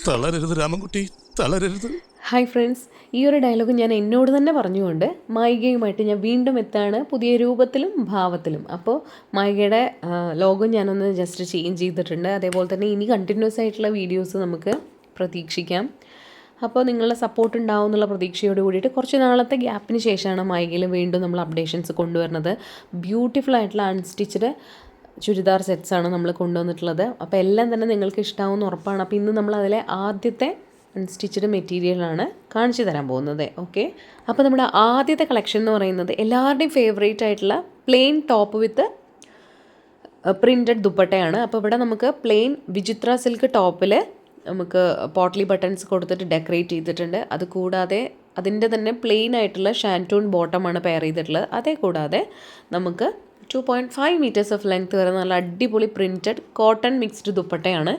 തളരരുത് Ramankutty, തളരരുത്. Hi friends, ഈ ഒരു dialogue ഞാൻ എന്നോട് തന്നെ പറഞ്ഞുകൊണ്ട് മായികയുമായിട്ട് ഞാൻ വീണ്ടും എത്താണ്, പുതിയ രൂപത്തിലും ഭാവത്തിലും. അപ്പോൾ മായികയുടെ ലോഗോ ഞാനൊന്ന് ജസ്റ്റ് ചേഞ്ച് ചെയ്തിട്ടുണ്ട്. അതേപോലെ തന്നെ ഇനി കണ്ടിന്യൂസ് ആയിട്ടുള്ള വീഡിയോസ് നമുക്ക് പ്രതീക്ഷിക്കാം. അപ്പോൾ നിങ്ങളുടെ സപ്പോർട്ട് ഉണ്ടാവും എന്നുള്ള പ്രതീക്ഷയോട് കൂടിയിട്ട് കുറച്ച് നാളത്തെ ഗ്യാപ്പിന് ശേഷമാണ് മായികയിൽ വീണ്ടും നമ്മൾ അപ്ഡേഷൻസ് കൊണ്ടുവരുന്നത്. ബ്യൂട്ടിഫുൾ ആയിട്ടുള്ള അൺസ്റ്റിച്ചഡ് ചുരിദാർ സെറ്റ്സാണ് നമ്മൾ കൊണ്ടുവന്നിട്ടുള്ളത്. അപ്പോൾ എല്ലാം തന്നെ നിങ്ങൾക്ക് ഇഷ്ടമാവുമെന്ന് ഉറപ്പാണ്. അപ്പോൾ ഇന്ന് നമ്മൾ അതിലെ ആദ്യത്തെ അൺസ്റ്റിച്ചഡ് മെറ്റീരിയലാണ് കാണിച്ചു തരാൻ പോകുന്നത്. ഓക്കെ, അപ്പോൾ നമ്മുടെ ആദ്യത്തെ കളക്ഷൻ എന്ന് പറയുന്നത് എല്ലാവരുടെയും ഫേവറേറ്റ് ആയിട്ടുള്ള പ്ലെയിൻ ടോപ്പ് വിത്ത് പ്രിൻറ്റഡ് ദുപ്പട്ടയാണ്. അപ്പോൾ ഇവിടെ നമുക്ക് പ്ലെയിൻ വിചിത്ര സിൽക്ക് ടോപ്പിൽ നമുക്ക് പോട്ട്ലി ബട്ടൺസ് കൊടുത്തിട്ട് ഡെക്കറേറ്റ് ചെയ്തിട്ടുണ്ട്. അതുകൂടാതെ അതിൻ്റെ തന്നെ പ്ലെയിൻ ആയിട്ടുള്ള ഷാൻറ്റൂൺ ബോട്ടമാണ് പെയർ ചെയ്തിട്ടുള്ളത്. അതേ കൂടാതെ നമുക്ക് 2.5 മീറ്റേഴ്സ് ഓഫ് ലെങ്ത് വരെ നല്ല അടിപൊളി പ്രിൻറ്റഡ് കോട്ടൺ മിക്സ്ഡ് ദുപ്പട്ടയാണ്.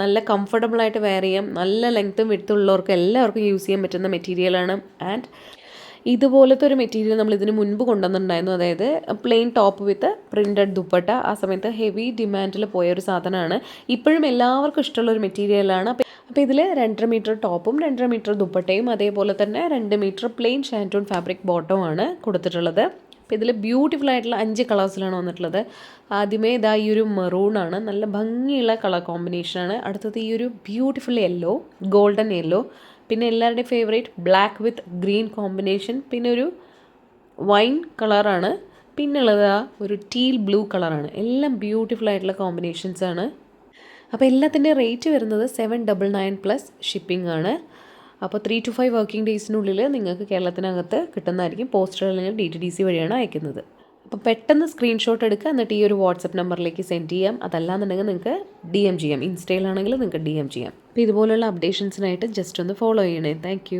നല്ല കംഫർട്ടബിളായിട്ട് വെയർ ചെയ്യാം. നല്ല ലെങ്ത്തും വിഡ്ത്തുള്ളവർക്ക് എല്ലാവർക്കും യൂസ് ചെയ്യാൻ പറ്റുന്ന മെറ്റീരിയലാണ്. ആൻഡ് ഇതുപോലത്തെ ഒരു മെറ്റീരിയൽ നമ്മൾ ഇതിന് മുൻപ് കൊണ്ടുവന്നിട്ടുണ്ടായിരുന്നു. അതായത് plain top with printed dupatta. ആ സമയത്ത് ഹെവി ഡിമാൻഡിൽ പോയ ഒരു സാധനമാണ്. ഇപ്പോഴും എല്ലാവർക്കും ഇഷ്ടമുള്ള ഒരു മെറ്റീരിയലാണ്. അപ്പോൾ ഇതിൽ 2.5 മീറ്റർ ടോപ്പും 2.5 മീറ്റർ ദുപ്പട്ടയും അതേപോലെ തന്നെ 2 മീറ്റർ പ്ലെയിൻ ഷാൻറ്റൂൺ ഫാബ്രിക് ബോട്ടവുമാണ് കൊടുത്തിട്ടുള്ളത്. അപ്പോൾ ഇതിൽ ബ്യൂട്ടിഫുൾ ആയിട്ടുള്ള 5 കളേഴ്സിലാണ് വന്നിട്ടുള്ളത്. ആദ്യമേ ഇതാ ഈ ഒരു മെറൂണാണ്, നല്ല ഭംഗിയുള്ള കളർ കോമ്പിനേഷനാണ്. അടുത്തത് ഈ ഒരു ബ്യൂട്ടിഫുൾ യെല്ലോ, ഗോൾഡൻ യെല്ലോ, പിന്നെ എല്ലാവരുടെയും favourite black with green combination, പിന്നെ ഒരു വൈൻ കളറാണ്, പിന്നുള്ളത് ഒരു ടീൽ ബ്ലൂ കളറാണ്. എല്ലാം ബ്യൂട്ടിഫുൾ ആയിട്ടുള്ള കോമ്പിനേഷൻസാണ്. അപ്പോൾ എല്ലാത്തിൻ്റെ റേറ്റ് വരുന്നത് 799 പ്ലസ് ഷിപ്പിംഗ് ആണ്. അപ്പോൾ 3 to 5 വർക്കിംഗ് ഡേയ്സിനുള്ളിൽ നിങ്ങൾക്ക് കേരളത്തിനകത്ത് കിട്ടുന്നതായിരിക്കും. പോസ്റ്റൽ അല്ലെങ്കിൽ DTDC വഴിയാണ് അയക്കുന്നത്. അപ്പോൾ പെട്ടെന്ന് സ്ക്രീൻഷോട്ട് എടുക്കുക, എന്നിട്ട് ഈ ഒരു വാട്സപ്പ് നമ്പറിലേക്ക് സെൻഡ് ചെയ്യാം. അതല്ലാന്നുണ്ടെങ്കിൽ നിങ്ങൾക്ക് DM ചെയ്യാം. ഇൻസ്റ്റയിലാണെങ്കിൽ നിങ്ങൾക്ക് DM ചെയ്യാം. അപ്പോൾ ഇതുപോലുള്ള അപ്ഡേഷൻസിനായിട്ട് ജസ്റ്റ് ഒന്ന് ഫോളോ ചെയ്യണേ. താങ്ക്